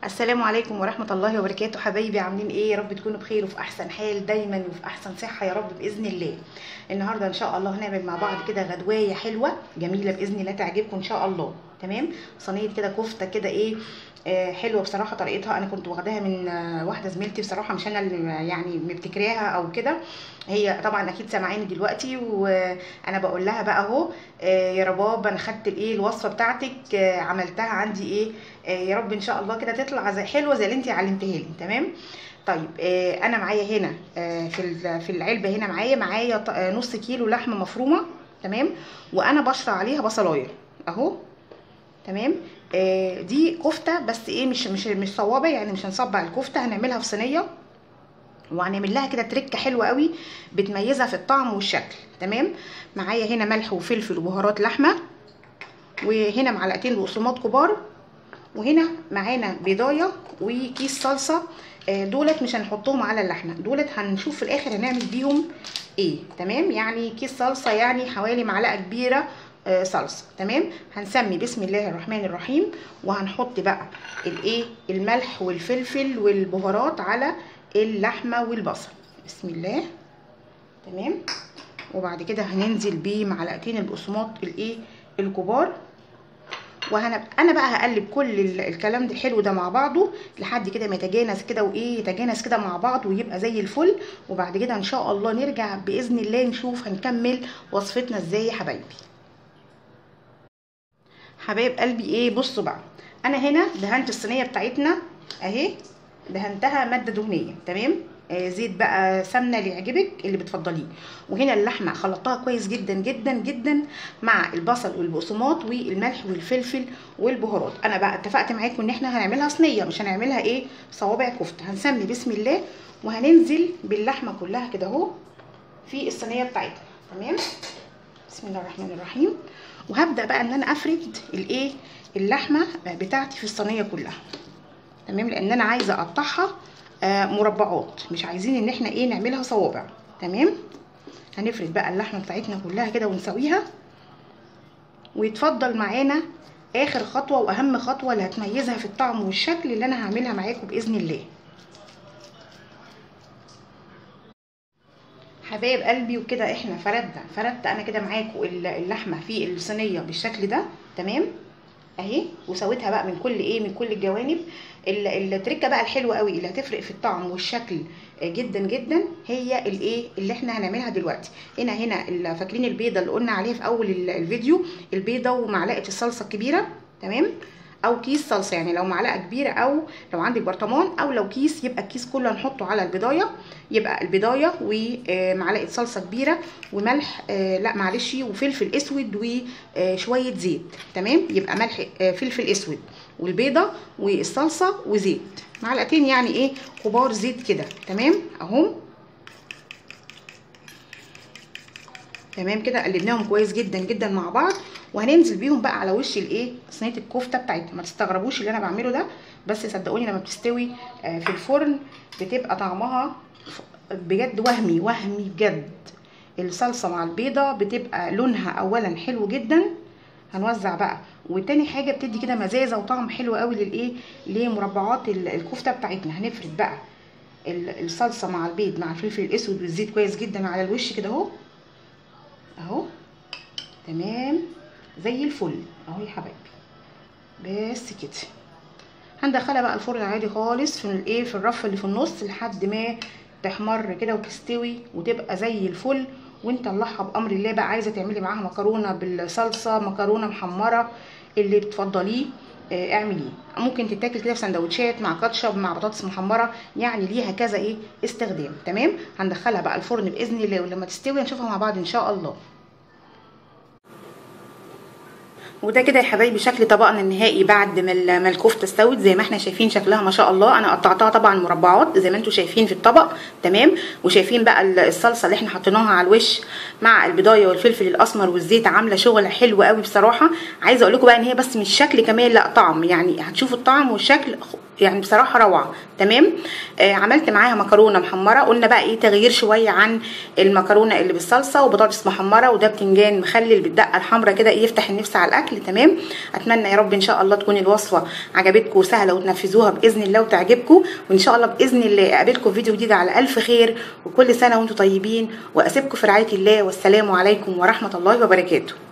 السلام عليكم ورحمة الله وبركاته. حبايبي عاملين ايه؟ يا رب تكونوا بخير وفي احسن حال دايما وفي احسن صحة يا رب باذن الله. النهارده ان شاء الله هنعمل مع بعض كده غدوايه حلوة جميلة باذن الله تعجبكم ان شاء الله. تمام. صينية كده كفتة كده ايه حلوة بصراحة. طريقتها انا كنت واخداها من واحدة زميلتي بصراحة، مش انا اللي يعني مبتكراها او كده. هي طبعا اكيد سامعاني دلوقتي وانا بقول لها بقى اهو يا رباب انا خدت الايه الوصفة بتاعتك عملتها عندي ايه يا رب ان شاء الله كده تطلع زي حلوه زي اللي انت علمتها لي. تمام. طيب انا معايا هنا في العلبه هنا معايا نص كيلو لحمه مفرومه. تمام. وانا بشرع عليها بصلايه اهو. تمام. دي كفته بس ايه مش صوابع، يعني مش هنصبع الكفته، هنعملها في صينيه وهنعمل لها كده تركه حلوه قوي بتميزها في الطعم والشكل. تمام. معايا هنا ملح وفلفل وبهارات لحمه، وهنا معلقتين بقسماط كبار، وهنا معانا بيضايه وكيس صلصه. دولت مش هنحطهم على اللحمه، دولت هنشوف في الاخر هنعمل بيهم ايه. تمام. يعني كيس صلصه يعني حوالي معلقه كبيره صلصه. تمام. هنسمي بسم الله الرحمن الرحيم وهنحط بقى الايه الملح والفلفل والبهارات على اللحمه والبصل. بسم الله. تمام. وبعد كده هننزل بمعلقتين البقسماط الايه الكبار، انا بقى هقلب كل الكلام ده حلو ده مع بعضه لحد كده ما يتجانس كده وايه يتجانس كده مع بعض ويبقى زي الفل. وبعد كده ان شاء الله نرجع باذن الله نشوف هنكمل وصفتنا ازاي يا حبايبي. حبايب قلبي ايه بصوا بقى، انا هنا دهنت الصينيه بتاعتنا اهي، دهنتها ماده دهنيه. تمام. زيت بقى سمنه اللي يعجبك اللي بتفضليه. وهنا اللحمه خلطتها كويس جدا جدا جدا مع البصل والبقسماط والملح والفلفل والبهارات. انا بقى اتفقت معاكم ان احنا هنعملها صينيه مش هنعملها ايه صوابع كفته. هنسمي بسم الله وهننزل باللحمه كلها كده اهو في الصينيه بتاعتنا. تمام. بسم الله الرحمن الرحيم. وهبدا بقى ان انا افرد الايه اللحمه بتاعتي في الصينيه كلها. تمام. لان انا عايزه اقطعها مربعات، مش عايزين ان احنا ايه نعملها صوابع. تمام. هنفرد بقى اللحمه بتاعتنا كلها كده ونسويها، ويتفضل معانا اخر خطوه واهم خطوه اللي هتميزها في الطعم والشكل اللي انا هعملها معاكم باذن الله. حبايب قلبي وكده احنا فردت انا كده معاكم اللحمه في الصينيه بالشكل ده. تمام اهي. وسويتها بقى من كل الجوانب. التركه بقى الحلوه قوي اللي هتفرق في الطعم والشكل جدا جدا هي الايه اللي احنا هنعملها دلوقتي. هنا فاكرين البيضه اللي قلنا عليها في اول الفيديو، البيضه ومعلقه الصلصه الكبيره. تمام. او كيس صلصه، يعني لو معلقه كبيره او لو عندك برطمان او لو كيس يبقى الكيس كله هنحطه على البضايه. يبقى البضايه ومعلقه صلصه كبيره وملح لا معلش وفلفل اسود وشويه زيت. تمام. يبقى ملح فلفل اسود والبيضه والصلصه وزيت معلقتين يعني ايه كبار زيت كده. تمام اهو. تمام كده قلبناهم كويس جدا جدا مع بعض، وهننزل بيهم بقى على وش الايه صينيه الكفته بتاعتنا. ما تستغربوش اللي انا بعمله ده، بس صدقوني لما بتستوي في الفرن بتبقى طعمها بجد وهمي بجد. الصلصه مع البيضه بتبقى لونها اولا حلو جدا. هنوزع بقى، وتاني حاجه بتدي كده مزازه وطعم حلو قوي للايه لمربعات الكفته بتاعتنا. هنفرد بقى الصلصه مع البيض مع الفلفل الاسود والزيت كويس جدا على الوش كده اهو اهو. تمام زي الفل اهو يا حبايبي. بس كده هندخلها بقى الفرن عادي خالص في الايه في الرف اللي في النص لحد ما تحمر كده وتستوي وتبقى زي الفل، ونطلعها بامر الله. بقى عايزه تعملي معاها مكرونه بالصلصه، مكرونه محمره، اللي بتفضليه اعمليه. ممكن تتاكل كده في سندوتشات مع كاتشب مع بطاطس محمره، يعني ليها كذا ايه استخدام. تمام. هندخلها بقى الفرن باذن الله ولما تستوي نشوفها مع بعض ان شاء الله. وده كده يا حبايبي شكل طبقنا النهائي بعد ما الكفته استوت زي ما احنا شايفين شكلها ما شاء الله. انا قطعتها طبعا مربعات زي ما انتم شايفين في الطبق. تمام. وشايفين بقى الصلصه اللي احنا حطيناها على الوش مع البضايه والفلفل الاسمر والزيت عامله شغل حلو قوي بصراحه. عايزه اقول لكم بقى ان هي بس مش شكل كمان لا طعم، يعني هتشوفوا الطعم والشكل يعني بصراحه روعه. تمام. عملت معاها مكرونه محمره، قلنا بقى ايه تغيير شويه عن المكرونه اللي بالصلصه، وبطاطس محمره، وده بتنجان مخلل بالدقه الحمراء كده ايه يفتح النفس على الاكل. تمام. اتمنى يا رب ان شاء الله تكون الوصفه عجبتكم وسهله وتنفذوها باذن الله وتعجبكم، وان شاء الله باذن الله اقابلكم في فيديو جديد على الف خير، وكل سنه وانتم طيبين، واسيبكم في رعايه الله، والسلام عليكم ورحمه الله وبركاته.